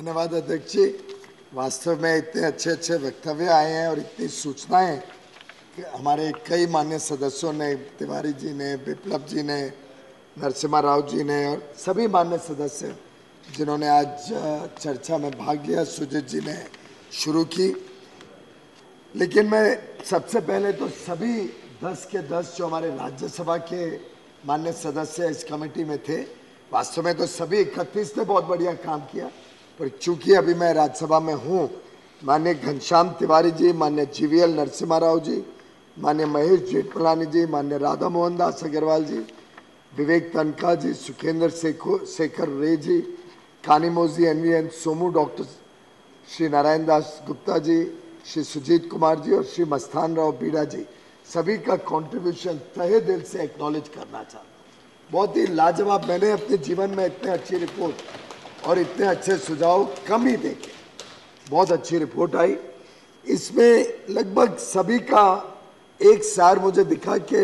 धन्यवाद अध्यक्ष जी। वास्तव में इतने अच्छे अच्छे वक्तव्य आए हैं और इतनी सूचनाएं कि हमारे कई मान्य सदस्यों ने, तिवारी जी ने, विप्लव जी ने, नरसिम्हा राव जी ने और सभी मान्य सदस्य जिन्होंने आज चर्चा में भाग लिया, सुजीत जी ने शुरू की। लेकिन मैं सबसे पहले तो सभी 10 के 10 जो हमारे राज्यसभा के मान्य सदस्य इस कमेटी में थे, वास्तव में तो सभी 31 ने बहुत बढ़िया काम किया, पर चूंकि अभी मैं राज्यसभा में हूँ, माननीय घनश्याम तिवारी जी, माननीय जीवीएल नरसिम्हा राव जी, माननीय महेश जेठमलानी जी, माननीय राधा मोहन दास अग्रवाल जी, विवेक तनखा जी, सुखेंद्र शेखर रे जी, कानीमोजी एनवीएन सोमू, डॉक्टर श्री नारायण दास गुप्ता जी, श्री सुजीत कुमार जी और श्री मस्तान राव बीड़ा जी, सभी का कंट्रीब्यूशन तहे दिल से एक्नॉलेज करना चाहता हूँ। बहुत ही लाजवाब, मैंने अपने जीवन में इतने अच्छी रिपोर्ट और इतने अच्छे सुझाव कम ही देखे। बहुत अच्छी रिपोर्ट आई। इसमें लगभग सभी का एक सार मुझे दिखा कि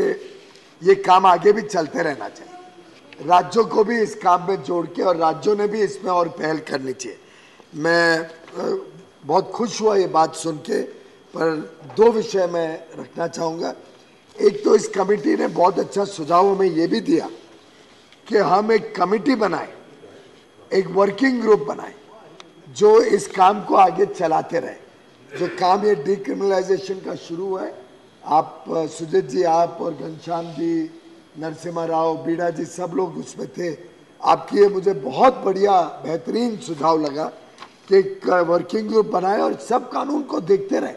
ये काम आगे भी चलते रहना चाहिए, राज्यों को भी इस काम में जोड़ के, और राज्यों ने भी इसमें और पहल करनी चाहिए। मैं बहुत खुश हुआ ये बात सुन के, पर दो विषय मैं रखना चाहूँगा। एक तो इस कमेटी ने बहुत अच्छा सुझाव हमें ये भी दिया कि हम एक कमेटी बनाए, एक वर्किंग ग्रुप बनाए जो इस काम को आगे चलाते रहे। जो काम ये डिक्रिमिनलाइजेशन का शुरू है, आप सुजीत जी, आप और घनश्याम जी, नरसिम्हा राव, बीड़ा जी, सब लोग उसमें थे। आपकी ये मुझे बहुत बढ़िया बेहतरीन सुझाव लगा कि एक वर्किंग ग्रुप बनाए और सब कानून को देखते रहे।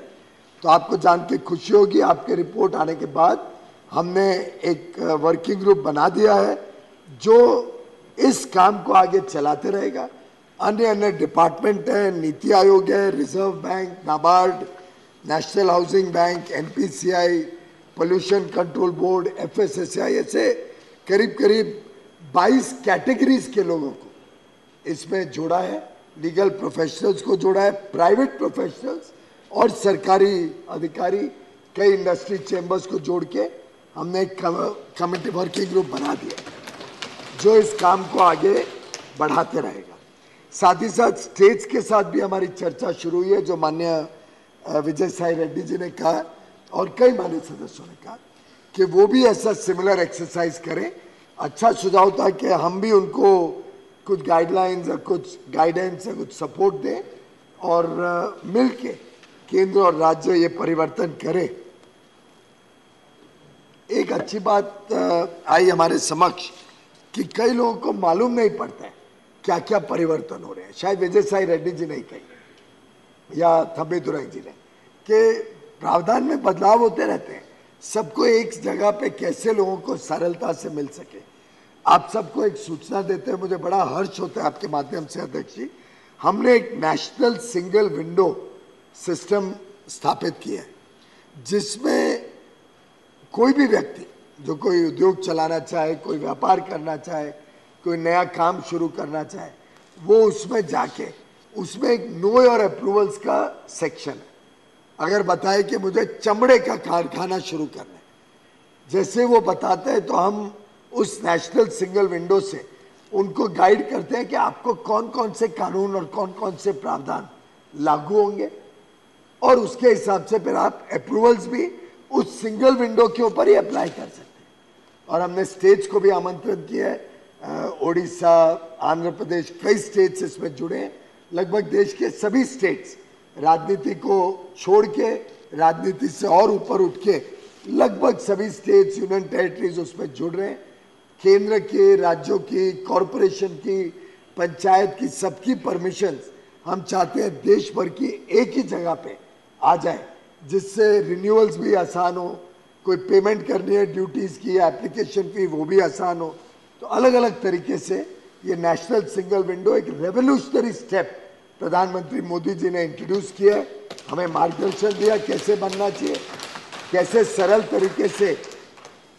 तो आपको जान के खुशी होगी, आपके रिपोर्ट आने के बाद हमने एक वर्किंग ग्रुप बना दिया है जो इस काम को आगे चलाते रहेगा। अन्य अन्य डिपार्टमेंट है, नीति आयोग है, reserve bank, NABARD, national housing bank, NPCI, pollution control board, FSSI, ऐसे करीब करीब 22 कैटेगरीज के लोगों को इसमें जोड़ा है। लीगल प्रोफेशनल्स को जोड़ा है, प्राइवेट प्रोफेशनल्स और सरकारी अधिकारी, कई इंडस्ट्री चैम्बर्स को जोड़ के हमने एक कमेटी वर्किंग ग्रुप बना दिया जो इस काम को आगे बढ़ाते रहेगा। साथ ही साथ स्टेट्स के साथ भी हमारी चर्चा शुरू हुई है, जो माननीय विजय साई रेड्डी जी ने कहा और कई माननीय सदस्यों ने कहा कि वो भी ऐसा सिमिलर एक्सरसाइज करें। अच्छा सुझाव था कि हम भी उनको कुछ गाइडलाइंस या कुछ गाइडेंस या कुछ सपोर्ट दें और मिलके केंद्र और राज्य ये परिवर्तन करें। एक अच्छी बात आई हमारे समक्ष कि कई लोगों को मालूम नहीं पड़ता है क्या क्या परिवर्तन हो रहे हैं। शायद विजय साई रेड्डी जी नहीं कही या थम्बी दुराई जी ने, कि प्रावधान में बदलाव होते रहते हैं, सबको एक जगह पे कैसे लोगों को सरलता से मिल सके। आप सबको एक सूचना देते हैं मुझे बड़ा हर्ष होता है आपके माध्यम से अध्यक्ष जी, हमने एक नेशनल सिंगल विंडो सिस्टम स्थापित किया है जिसमें कोई भी व्यक्ति जो कोई उद्योग चलाना चाहे, कोई व्यापार करना चाहे, कोई नया काम शुरू करना चाहे, वो उसमें जाके उसमें एक नो योर अप्रूवल्स का सेक्शन है। अगर बताए कि मुझे चमड़े का कारखाना शुरू करना है, जैसे वो बताते हैं तो हम उस नेशनल सिंगल विंडो से उनको गाइड करते हैं कि आपको कौन कौन से कानून और कौन कौन से प्रावधान लागू होंगे, और उसके हिसाब से फिर आप अप्रूवल्स भी उस सिंगल विंडो के ऊपर ही अप्लाई कर सकते हैं। और हमने स्टेट्स को भी आमंत्रित किया है, ओडिशा, आंध्र प्रदेश, कई स्टेट्स इसमें जुड़े हैं। लगभग देश के सभी स्टेट्स राजनीति को छोड़ के, राजनीति से और ऊपर उठ के, लगभग सभी स्टेट्स, यूनियन टेरिटरीज उसमें जुड़ रहे हैं। केंद्र के, राज्यों की, कॉरपोरेशन की, पंचायत की, सबकी परमिशंस हम चाहते हैं देश भर की एक ही जगह पे आ जाए, जिससे रिन्यूअल्स भी आसान हो, कोई पेमेंट करनी है ड्यूटीज की, एप्लीकेशन फी, वो भी आसान हो। तो अलग अलग तरीके से ये नेशनल सिंगल विंडो एक रेवोल्यूशनरी स्टेप प्रधानमंत्री मोदी जी ने इंट्रोड्यूस किया है। हमें मार्गदर्शन दिया कैसे बनना चाहिए, कैसे सरल तरीके से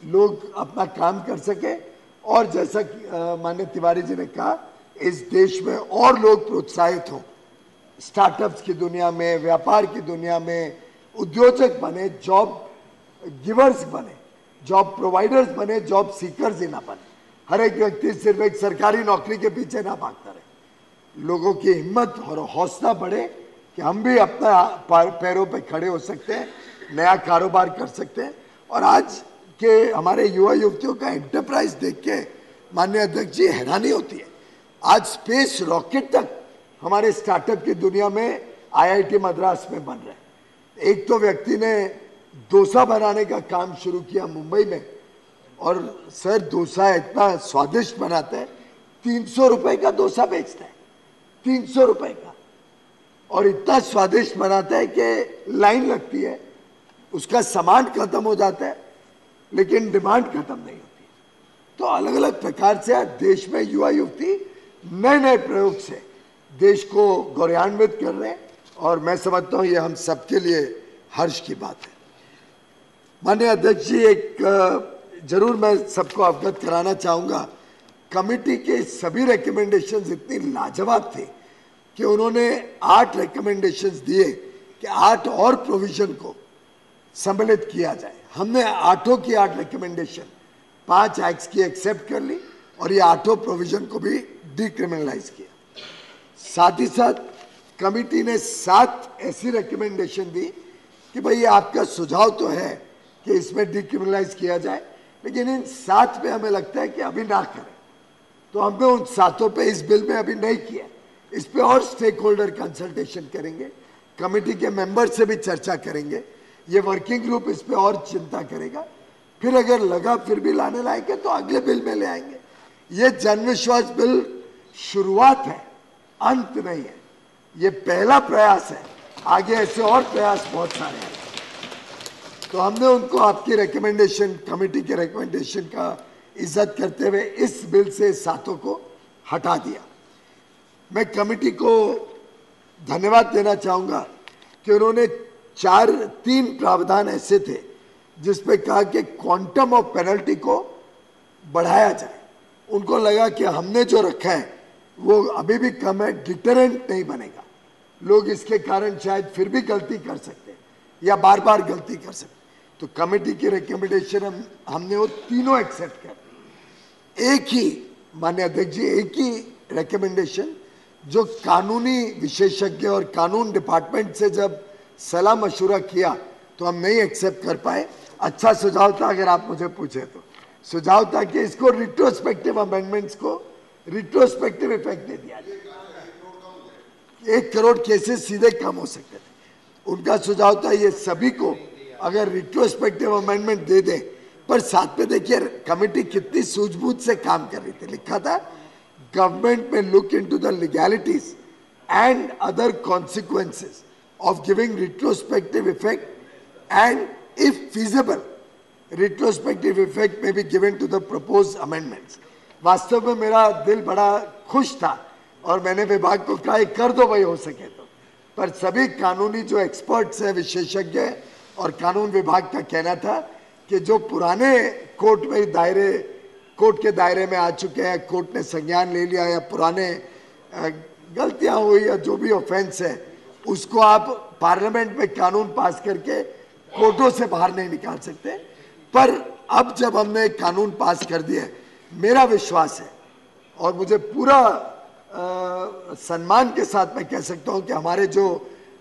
लोग अपना काम कर सके, और जैसा माननीय तिवारी जी ने कहा, इस देश में और लोग प्रोत्साहित हों, स्टार्टअप्स की दुनिया में, व्यापार की दुनिया में उद्योजक बने, जॉब गिवर्स बने, जॉब प्रोवाइडर्स बने, जॉब सीकर्स ही ना बने। हर एक व्यक्ति सिर्फ एक सरकारी नौकरी के पीछे ना भागता रहे। लोगों की हिम्मत और हौसला बढ़े कि हम भी अपना पैरों पे खड़े हो सकते हैं, नया कारोबार कर सकते हैं। और आज के हमारे युवा युवतियों का एंटरप्राइज देख के माननीय अध्यक्ष जी हैरानी होती है। आज स्पेस रॉकेट तक हमारे स्टार्टअप की दुनिया में आईआईटी मद्रास में बन रहे हैं। एक तो व्यक्ति ने डोसा बनाने का काम शुरू किया मुंबई में, और सर डोसा इतना स्वादिष्ट बनाता है, 300 रुपए का डोसा बेचता है, 300 रुपए का, और इतना स्वादिष्ट बनाता है कि लाइन लगती है, उसका सामान खत्म हो जाता है लेकिन डिमांड खत्म नहीं होती। तो अलग अलग प्रकार से देश में युवा युवती नए नए प्रयोग से देश को गौरवान्वित कर रहे हैं, और मैं समझता हूं ये हम सबके लिए हर्ष की बात है। माननीय अध्यक्ष जी, एक जरूर मैं सबको अवगत कराना चाहूंगा, कमेटी के सभी रिकमेंडेशंस इतनी लाजवाब थे कि उन्होंने 8 रिकमेंडेशंस दिए कि 8 और प्रोविजन को सम्मिलित किया जाए। हमने 8 की 8 रिकमेंडेशन 5 एक्ट्स की एक्सेप्ट कर ली और ये 8 प्रोविजन को भी डिक्रिमिनलाइज किया। साथ ही साथ कमेटी ने 7 ऐसी रिकमेंडेशन दी कि भाई ये आपका सुझाव तो है कि इसमें डिक्रिमिनलाइज किया जाए, लेकिन इन 7 पे हमें लगता है कि अभी ना करें। तो हमने उन 7 पे इस बिल में अभी नहीं किया, इस पे और स्टेक होल्डर कंसल्टेशन करेंगे, कमेटी के मेंबर से भी चर्चा करेंगे, ये वर्किंग ग्रुप इस पे और चिंता करेगा, फिर अगर लगा फिर भी लाने लायक है तो अगले बिल में ले आएंगे। ये जनविश्वास बिल शुरुआत है, अंत नहीं है, ये पहला प्रयास है, आगे ऐसे और प्रयास बहुत सारे हैं। तो हमने उनको आपकी रिकमेंडेशन, कमेटी के रिकमेंडेशन का इज्जत करते हुए इस बिल से 7 को हटा दिया। मैं कमेटी को धन्यवाद देना चाहूंगा कि उन्होंने 3 प्रावधान ऐसे थे जिसपे कहा कि क्वांटम ऑफ पेनल्टी को बढ़ाया जाए। उनको लगा कि हमने जो रखा है वो अभी भी कम है, डिटरेंट नहीं बनेगा, लोग इसके कारण शायद फिर भी गलती कर सकते हैं या बार बार गलती कर सकते हैं। तो कमेटी की रिकमेंडेशन हमने वो तीनों एक्सेप्ट कर। एक ही माननीय अध्यक्ष जी, एक ही रिकमेंडेशन जो कानूनी विशेषज्ञ और कानून डिपार्टमेंट से जब सलाह मशुरा किया तो हम नहीं एक्सेप्ट कर पाए। अच्छा सुझाव था, अगर आप मुझे पूछे तो सुझाव था कि इसको रिट्रोस्पेक्टिव अमेंडमेंट्स को रिट्रोस्पेक्टिव इफेक्ट दे दिया जाए। 1 करोड़ केसेस सीधे कम हो सकते थे। उनका सुझाव था ये सभी को अगर रिट्रोस्पेक्टिव अमेंडमेंट दे दें, पर साथ में देखिए कमेटी कितनी सूझबूझ से काम कर रही थी। लिखा था गवर्नमेंट में look into the legalities and other consequences of giving retrospective effect, and if feasible retrospective effect may be given to the proposed amendments। वास्तव में मेरा दिल बड़ा खुश था और मैंने विभाग को कहा कर दो भाई हो सके तो, पर सभी कानूनी जो एक्सपर्ट्स हैं, विशेषज्ञ और कानून विभाग का कहना था कि जो पुराने कोर्ट के दायरे में आ चुके हैं, कोर्ट ने संज्ञान ले लिया, या पुराने गलतियां हुई या जो भी ऑफेंस है उसको आप पार्लियामेंट में कानून पास करके कोर्टों से बाहर नहीं निकाल सकते। पर अब जब हमने कानून पास कर दिया, मेरा विश्वास है और मुझे पूरा सम्मान के साथ मैं कह सकता हूं कि हमारे जो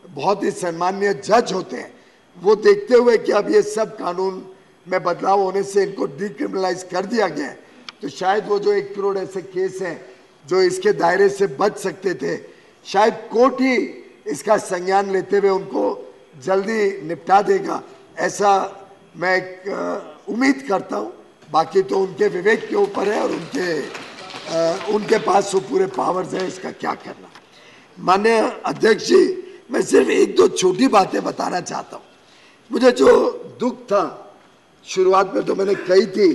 बहुत ही सम्माननीय जज होते हैं वो देखते हुए कि अब ये सब कानून में बदलाव होने से इनको डिक्रिमिनलाइज कर दिया गया है, तो शायद वो जो 1 करोड़ ऐसे केस हैं जो इसके दायरे से बच सकते थे, शायद कोर्ट ही इसका संज्ञान लेते हुए उनको जल्दी निपटा देगा, ऐसा मैं उम्मीद करता हूं। बाकी तो उनके विवेक के ऊपर है और उनके पास वो पूरे पावर्स हैं इसका क्या करना। माननीय अध्यक्ष जी, मैं सिर्फ 1-2 छोटी बातें बताना चाहता हूं। मुझे जो दुख था शुरुआत में तो मैंने कही थी,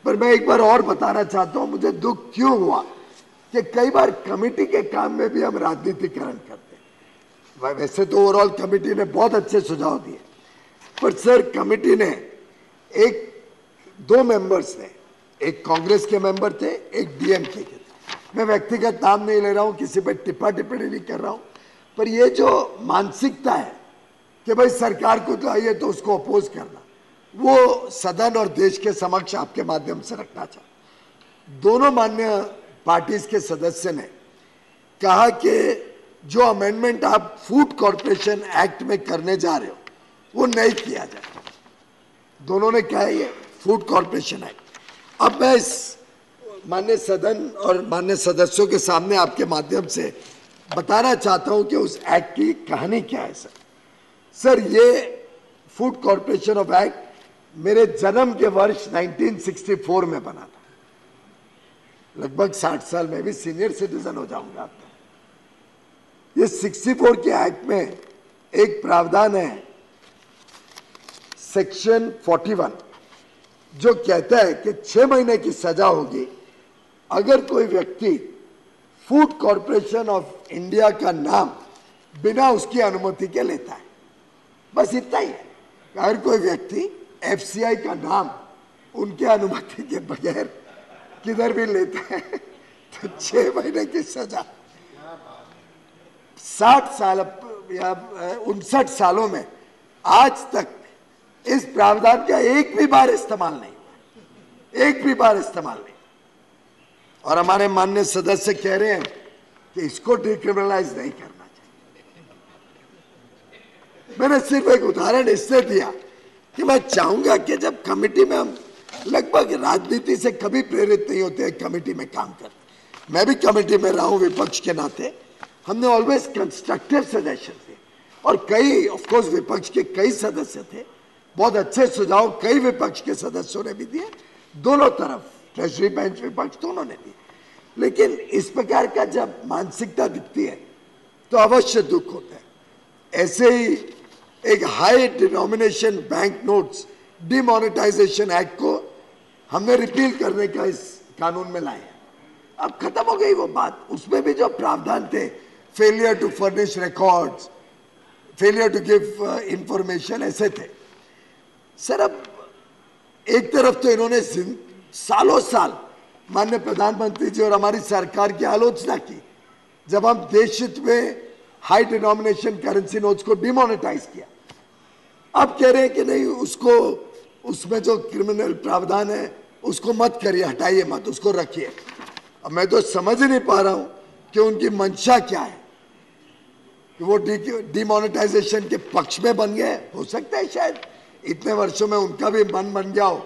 पर मैं एक बार और बताना चाहता हूं मुझे दुख क्यों हुआ कि कई बार कमेटी के काम में भी हम राजनीतिकरण करते हैं। वैसे तो ओवरऑल कमेटी ने बहुत अच्छे सुझाव दिए, पर सर कमेटी ने 2 मेंबर्स ने, एक कांग्रेस के मेंबर थे, एक डीएमके के थे। मैं व्यक्तिगत नाम नहीं ले रहा हूं, किसी पर टिप्पणी नहीं कर रहा हूं, पर ये जो मानसिकता है कि भाई सरकार को चाहिए तो उसको अपोज करना, वो सदन और देश के समक्ष आपके माध्यम से रखना चाहता। दोनों मान्य पार्टीज के सदस्य ने कहा कि जो अमेंडमेंट आप फूड कॉरपोरेशन एक्ट में करने जा रहे हो वो नहीं किया जाए। दोनों ने कहा ये फूड कॉरपोरेशन एक्ट। अब मैं इस माननीय सदन और माननीय सदस्यों के सामने आपके माध्यम से बताना चाहता हूं कि उस एक्ट की कहानी क्या है। सर ये फूड कॉरपोरेशन ऑफ एक्ट मेरे जन्म के वर्ष 1964 में बना था। लगभग 60 साल में भी सीनियर सिटीजन हो जाऊंगा। ये 64 के एक्ट में एक प्रावधान है सेक्शन 41 जो कहता है कि 6 महीने की सजा होगी अगर कोई व्यक्ति फूड कॉरपोरेशन ऑफ इंडिया का नाम बिना उसकी अनुमति के लेता है। बस इतना ही है। अगर कोई व्यक्ति एफसीआई का नाम उनके अनुमति के बगैर किधर भी लेता है तो 6 महीने की सजा। 60 साल या 59 सालों में आज तक इस प्रावधान का एक भी बार इस्तेमाल नहीं हुआ, एक भी बार इस्तेमाल नहीं। और हमारे माननीय सदस्य कह रहे हैं कि इसको डिक्रिमिनलाइज नहीं करना चाहिए। मैंने सिर्फ एक उदाहरण इससे दिया कि मैं चाहूंगा कि जब कमेटी में हम लगभग राजनीति से कभी प्रेरित नहीं होते हैं, कमेटी में काम करते। मैं भी कमेटी में रहा हूं विपक्ष के नाते। हमने ऑलवेज कंस्ट्रक्टिव सजेशन थे और कई ऑफ कोर्स विपक्ष के कई सदस्य थे, बहुत अच्छे सुझाव कई विपक्ष के सदस्यों ने भी दिए, दोनों तरफ ट्रेजरी बेंच विपक्ष दोनों ने दिए। लेकिन इस प्रकार का जब मानसिकता दिखती है तो अवश्य दुख होता है। ऐसे ही एक high denomination bank notes demonetisation act को हमने रिपील करने का इस कानून में लाए। अब खत्म हो गई वो बात। उसमें भी जो प्रावधान थे, failure to furnish records, failure to give information, ऐसे थे। सर अब एक तरफ तो इन्होंने सालों साल माननीय प्रधानमंत्री जी और हमारी सरकार की आलोचना की जब हम देश हित में हाई डिनोमिनेशन करेंसी नोट्स को डिमोनेटाइज किया। अब कह रहे हैं कि नहीं, उसको उसमें जो क्रिमिनल प्रावधान है उसको मत करिए, हटाइए मत, उसको रखिए। अब मैं तो समझ ही नहीं पा रहा हूं कि उनकी मंशा क्या है कि वो डिमोनेटाइजेशन के पक्ष में बन गए। हो सकता है शायद इतने वर्षों में उनका भी मन बन गया हो,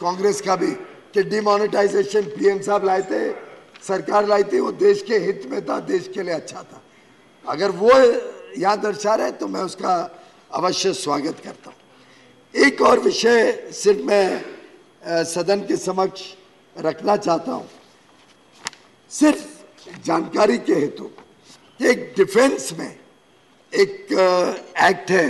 कांग्रेस का भी, कि डिमोनेटाइजेशन पीएम साहब लाए थे, सरकार लाई थी, वो देश के हित में था, देश के लिए अच्छा था। अगर वो यहाँ दर्शा रहे तो मैं उसका अवश्य स्वागत करता हूँ। एक और विषय सिर्फ मैं सदन के समक्ष रखना चाहता हूँ, सिर्फ जानकारी के हेतु। एक डिफेंस में एक एक्ट है,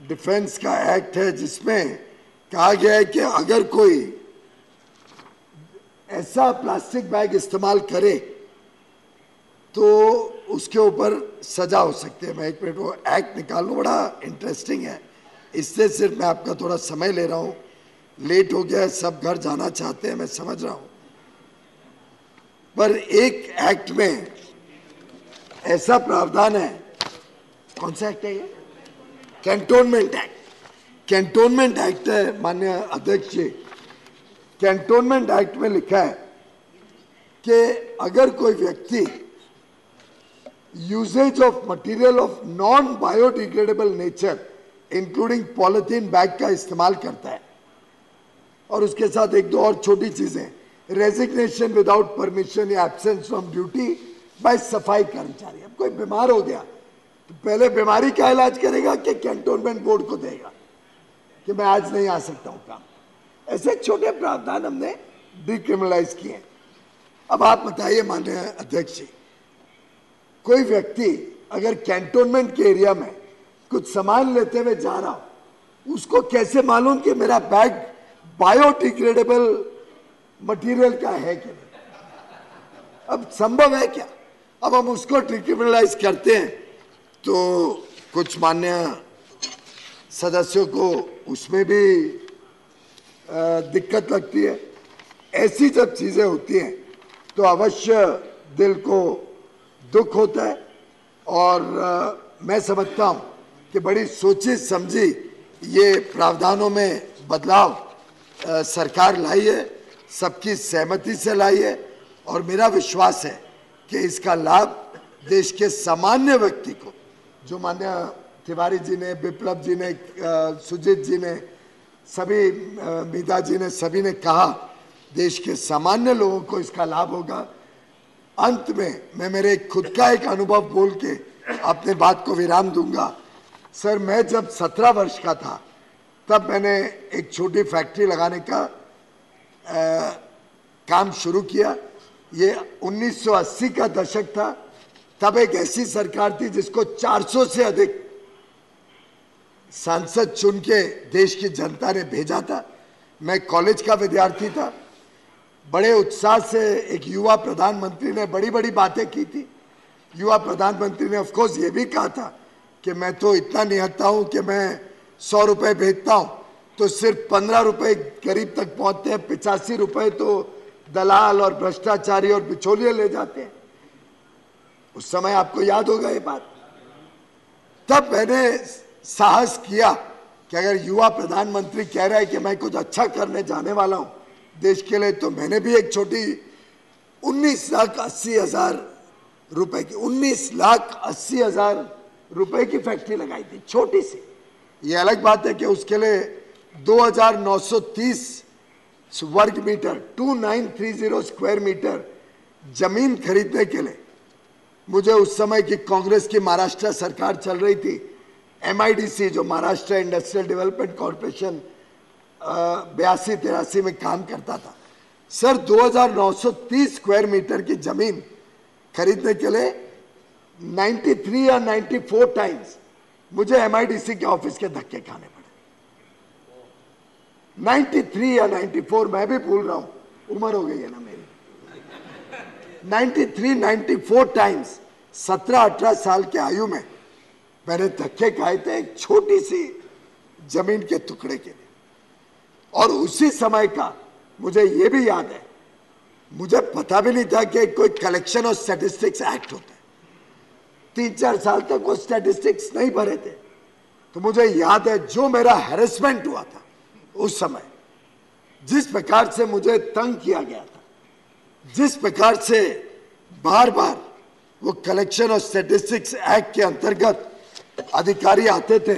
डिफेंस का एक्ट है जिसमें कहा गया है कि अगर कोई ऐसा प्लास्टिक बैग इस्तेमाल करे तो उसके ऊपर सजा हो सकती है। मैं एक मिनट वो एक्ट निकाल लूँ, बड़ा इंटरेस्टिंग है। इससे सिर्फ मैं आपका थोड़ा समय ले रहा हूँ, लेट हो गया है, सब घर जाना चाहते हैं, मैं समझ रहा हूँ। पर एक एक्ट में ऐसा प्रावधान है, कौन सा एक्ट है ये? Cantonment act. कैंटोनमेंट एक्ट है माननीय अध्यक्ष जी। कैंटोनमेंट एक्ट में लिखा है कि अगर कोई व्यक्ति uses of material of non biodegradable nature including polythene bag का इस्तेमाल करता है, और उसके साथ एक दो और छोटी चीजें, रेजिग्नेशन विदाउट परमिशन या एब्सेंस फ्रॉम ड्यूटी बाय सफाई कर्मचारी। अब कोई बीमार हो गया तो पहले बीमारी का इलाज करेगा कि कैंटोनमेंट बोर्ड को देगा कि मैं आज नहीं आ सकता हूं काम। ऐसे छोटे प्रावधान हमने डिक्रिमिनलाइज किए। अब आप बताइए माननीय अध्यक्ष जी, कोई व्यक्ति अगर कैंटोनमेंट के एरिया में कुछ सामान लेते हुए जा रहा हो, उसको कैसे मालूम कि मेरा बैग बायोडिग्रेडेबल मटेरियल का है कि नहीं? अब संभव है क्या? अब हम उसको डिक्रिमिनलाइज करते हैं तो कुछ माननीय सदस्यों को उसमें भी दिक्कत लगती है। ऐसी जब चीजें होती हैं तो अवश्य दिल को दुख होता है, और मैं समझता हूं कि बड़ी सोची समझी ये प्रावधानों में बदलाव सरकार लाई है, सबकी सहमति से लाई है और मेरा विश्वास है कि इसका लाभ देश के सामान्य व्यक्ति को, जो माननीय तिवारी जी ने, विप्लव जी ने, सुजीत जी ने, सभी मीता जी ने, सभी ने कहा, देश के सामान्य लोगों को इसका लाभ होगा। अंत में मैं मेरे खुद का एक अनुभव बोल के अपने बात को विराम दूंगा। सर, मैं जब 17 वर्ष का था तब मैंने एक छोटी फैक्ट्री लगाने का काम शुरू किया। ये 1980 का दशक था। तब एक ऐसी सरकार थी जिसको 400 से अधिक सांसद चुन के देश की जनता ने भेजा था। मैं कॉलेज का विद्यार्थी था। बड़े उत्साह से एक युवा प्रधानमंत्री ने बड़ी बड़ी बातें की थी। युवा प्रधानमंत्री ने ऑफ कोर्स ये भी कहा था कि मैं तो इतना निहत्था हूं कि मैं 100 रुपए भेजता हूं तो सिर्फ 15 रुपए गरीब तक पहुंचते हैं, 85 रुपए तो दलाल और भ्रष्टाचारी और बिचौलिए ले जाते हैं। उस समय आपको याद होगा ये बात। तब मैंने साहस किया कि अगर युवा प्रधानमंत्री कह रहा है कि मैं कुछ अच्छा करने जाने वाला हूं देश के लिए, तो मैंने भी एक छोटी 19,80,000 रुपए की 19,80,000 रुपए की फैक्ट्री लगाई थी, छोटी सी। ये अलग बात है कि उसके लिए 2,930 वर्ग मीटर 2930 स्क्वायर मीटर जमीन खरीदने के लिए मुझे उस समय की कांग्रेस की महाराष्ट्र सरकार चल रही थी, MIDC जो महाराष्ट्र इंडस्ट्रियल डेवलपमेंट कॉर्पोरेशन 82-83 में काम करता था। सर, 2,930 स्क्वायर मीटर की जमीन खरीदने के लिए 93 या 94 टाइम्स मुझे MIDC के ऑफिस के धक्के खाने पड़े। 93 या 94, मैं भी भूल रहा हूं, उम्र हो गई है ना मेरी। 93-94 टाइम्स 17-18 साल के आयु में मैंने धक्के खाए थे एक छोटी सी जमीन के टुकड़े के लिए। और उसी समय का मुझे यह भी याद है, मुझे पता भी नहीं था कि कोई कलेक्शन और स्टैटिस्टिक्स एक्ट होता है। 3-4 साल तक वो स्टैटिस्टिक्स नहीं भरे थे। तो मुझे याद है जो मेरा हैरेसमेंट हुआ था उस समय, जिस प्रकार से मुझे तंग किया गया था, जिस प्रकार से बार बार वो कलेक्शन और स्टैटिस्टिक्स एक्ट के अंतर्गत अधिकारी आते थे,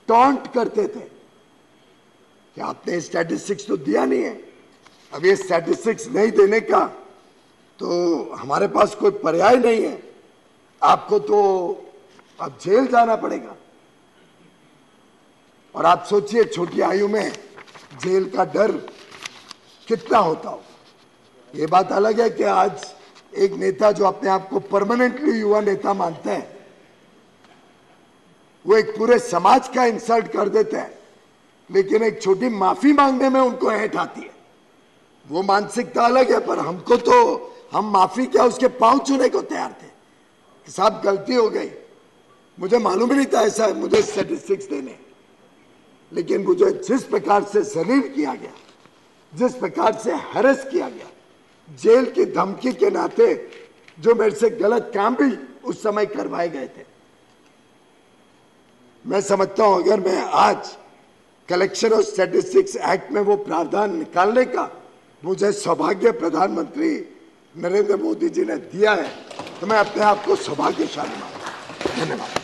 टॉन्ट करते थे कि आपने स्टैटिस्टिक्स तो दिया नहीं है, अब ये स्टैटिस्टिक्स नहीं देने का तो हमारे पास कोई पर्याय नहीं है, आपको तो अब जेल जाना पड़ेगा। और आप सोचिए छोटी आयु में जेल का डर कितना होता हो। ये बात अलग है कि आज एक नेता जो अपने आप को परमानेंटली युवा नेता मानते हैं, वो एक पूरे समाज का इंसल्ट कर देते हैं, लेकिन एक छोटी माफी मांगने में उनको ऐंठ आती है। वो मानसिकता अलग है, पर हमको तो, हम माफी क्या उसके पांव छूने को तैयार थे कि साहब गलती हो गई, मुझे मालूम ही नहीं था ऐसा मुझे स्टैटिस्टिक्स देने। लेकिन मुझे जिस प्रकार से जलील किया गया, जिस प्रकार से हैरेस किया गया, जेल की धमकी के नाते जो मेरे से गलत काम भी उस समय करवाए गए थे, मैं समझता हूं अगर मैं आज कलेक्शन और स्टैटिस्टिक्स एक्ट में वो प्रावधान निकालने का मुझे सौभाग्य प्रधानमंत्री नरेंद्र मोदी जी ने दिया है, तो मैं अपने आप को सौभाग्यशाली मानता हूं। धन्यवाद।